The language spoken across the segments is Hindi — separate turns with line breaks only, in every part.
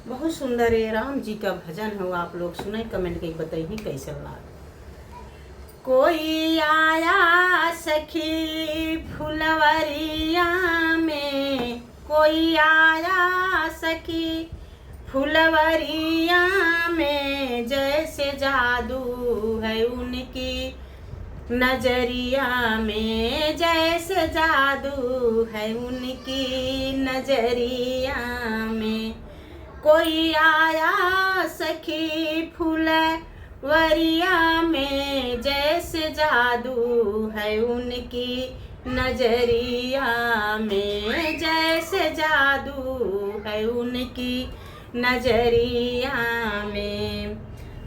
बहुत सुंदर है, राम जी का भजन हो। आप लोग सुने, कमेंट के बताइए कैसे लगा। कोई आया सखी फुलवरिया में, कोई आया सखी फुलवरिया में, जैसे जादू है उनकी नजरिया में, जैसे जादू है उनकी नजरिया में। कोई आया सखी फुलवरिया में, जैसे जादू है उनकी नजरिया में, जैसे जादू है उनकी नजरिया में।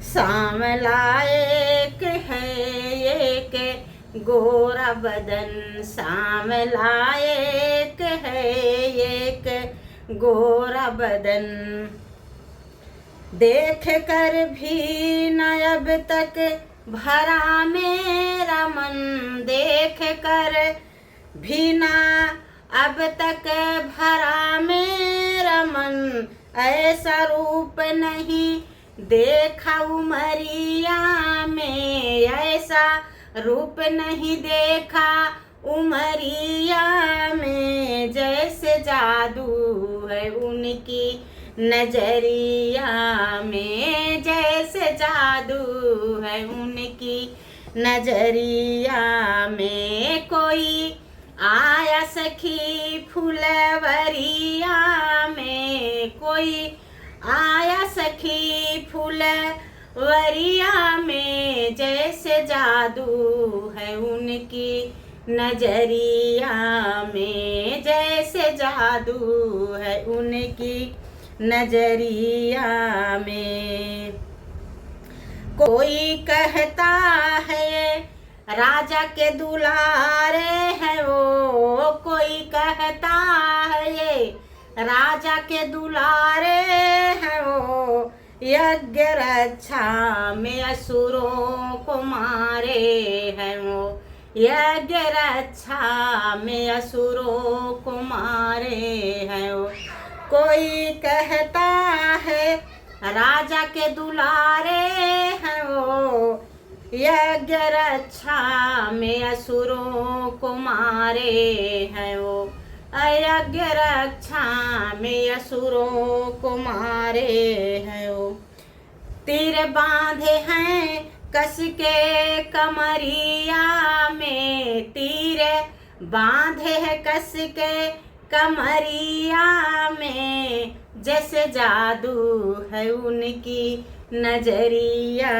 सांवला एक है एक गोरा बदन, सांवला एक है एक गोरा बदन, देख कर भी न अब तक भरा मेरा मन, देख कर भी न अब तक भरा मेरा मन, ऐसा रूप नहीं देखा उमरिया में, ऐसा रूप नहीं देखा उमरिया में, जैसे जादू है उनकी नजरिया में, जैसे जादू है उनकी नजरिया में। कोई आया सखी फुलवरिया में, कोई आया सखी फुलवरिया में, जैसे जादू है उनकी नजरिया में, जैसे जादू है उनकी नजरिया में। कोई कहता है राजा के दुलारे है वो, कोई कहता है ये राजा के दुलारे है वो, यज्ञ रक्षा में असुरों को मारे है वो, यज्ञ रक्षा में असुरों को मारे है वो। कोई कहता है राजा के दुलारे है वो, यज्ञ रक्षा में असुरों को मारे है वो, यज्ञ रक्षा में असुरों को मारे है वो। तीर बांधे हैं कस के कमरिया में, तीर बांधे हैं कस के कमरिया में, जैसे जादू है उनकी नजरिया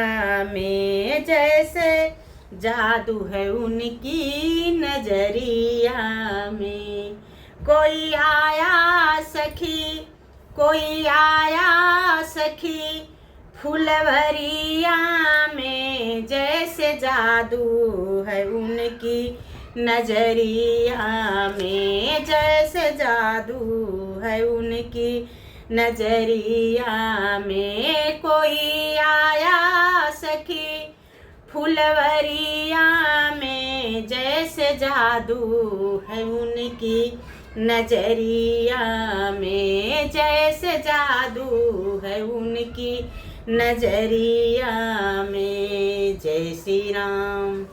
में, जैसे जादू है उनकी नजरिया में। कोई आया सखी, कोई आया सखी फुलवरिया में, जैसे जादू है उनकी नजरिया में, जैसे जादू है उनकी नजरिया में। कोई आया सखी फुलवरिया में, जैसे जादू है उनकी नजरिया में, जैसे जादू है उनकी नजरिया में। जय श्री राम।